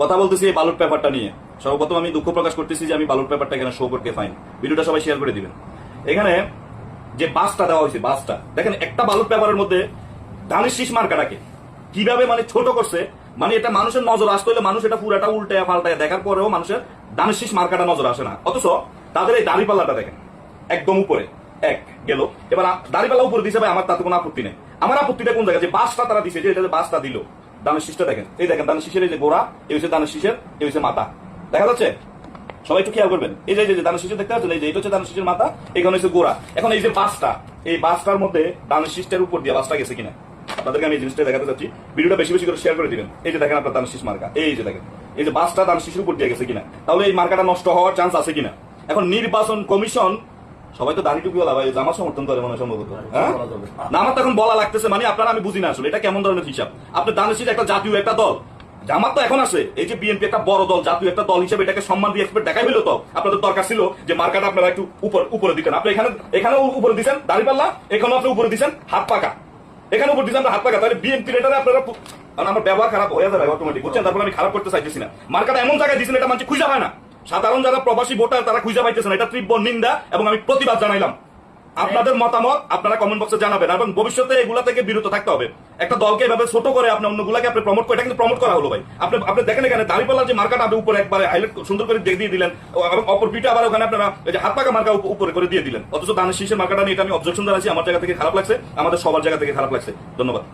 কথা বলতেছি এই বালট পেপারটা নিয়ে। সর্বপ্রথম আমি দুঃখ প্রকাশ করতেছি যে আমি বালট পেপারটা এখানে শো করতে পাইনি। ভিডিওটা সবাই শেয়ার করে দিবেন। এখানে যে বাসটা দেওয়া হয়েছে, বাসটা দেখেন, একটা বালট পেপারের মধ্যে ধানের শীষ মার্কাটাকে কিভাবে মানে ছোট করছে। মানে এটা মানুষের নজর আসতে হলে মানুষ এটা পুরাটা উল্টে পাল্টায় দেখার পরেও মানুষের ধানের শীষ মার্কাটা নজর আসে না। অথচ তাদের এই দাড়িপাল্লাটা দেখেন একদম উপরে এক গেল। এবার দাড়িপাল্লা উপরে দিছে ভাই, আমার তাতে কোনো আপত্তি নেই। আমার আপত্তিটা কোন জায়গায়, যে বাসটা তারা দিছে, যে এটা যে বাসটা দিল, দানের শীষটা দেখেন, এই দেখেন দানের শীষের এই যে গোড়া, এই হচ্ছে দানের শীষের, এই হচ্ছে মাথা, দেখা যাচ্ছে? সবাই একটু খেয়াল করবেন। এই যে দানের শীষ দেখতে পাচ্ছেন, এই যে এটা হচ্ছে দানের শীষের মাথা, এখানে হচ্ছে গোড়া। এখন এই যে বাসটা, এই বাসটার মধ্যে দানের শীষটার উপর দিয়ে বাসটা গেছে কিনা আপনাদেরকে আমি এই জিনিসটা দেখাতে চাচ্ছি। ভিডিওটা বেশি বেশি করে শেয়ার করে দিবেন। এই যে দেখেন আপনার দানের শীষ মার্কা, এই যে দেখেন, এই যে বাসটা দানের শীষের উপর দিয়ে গেছে কিনা, তাহলে এই মার্কাটা নষ্ট হওয়ার চান্স আছে কিনা। এখন নির্বাচন কমিশন, সবাই তো দাড়ি টুপিওয়ালা ভাই, জামাত সমর্থন করে মনে সম্ভবত, হ্যাঁ না? আমার তখন বলা লাগতেছে, মানে আপনারা, আমি বুঝি না আসলে এটা কেমন ধরনের হিসাব। আপনার দানের শীষ একটা জাতীয় একটা দল, জামাত তো এখন আছে, এই যে বিএনপি একটা বড় দল, জাতীয় একটা দল হিসেবে এটাকে সম্মান দিয়ে এক্সপেক্ট দেখাই হলো। তো আপনাদের দরকার ছিল যে মার্কাটা আপনারা একটু উপরে দিতেন। আপনি এখানেও উপরে দিচ্ছেন দাড়িপাল্লা, এখানেও আপনি উপরে দিচ্ছেন হাত পাকা, এখানে উপর দিচ্ছেন হাত পাকা। তাহলে বিএনপির এটা আপনারা, আমার ব্যবহার খারাপ হয়ে যাবে অটোমেটিক, বুঝছেন? তারপরে আমি খারাপ করতে চাইতেছি না। মার্কাটা এমন জায়গায় দিচ্ছেন এটা মানুষ খুঁজে পায় না। সাধারণ যারা প্রবাসী ভোটার তারা খুঁজে পাইতেছে না। এটা তীব্র নিন্দা এবং আমি প্রতিবাদ জানাইলাম। আপনাদের মতামত আপনারা কমেন্ট বক্সে জানাবেন এবং ভবিষ্যতে এগুলা থেকে বিরত থাকতে হবে। একটা দলকে এভাবে ছোট করে আপনি অন্যগুলাকে আপনি প্রমোট করে, এটা কিন্তু প্রমোট করা হলো ভাই। আপনি দেখেন এখানে দাড়িপাল্লার যে মার্কাটা আপনি উপরে একবারে হাইলাইট সুন্দর করে দিয়ে দিলেন, এবং অপর পিঠে আবার ওখানে আপনারা এই যে হাত পাকা মার্কা উপরে করে দিয়ে দিলেন। অথচ দানের শীষের মার্কাটা নিয়ে এটা আমি অবজেকশন জানাচ্ছি। আমার জায়গা থেকে খারাপ লাগছে, আমাদের সবার জায়গা থেকে খারাপ লাগছে। ধন্যবাদ।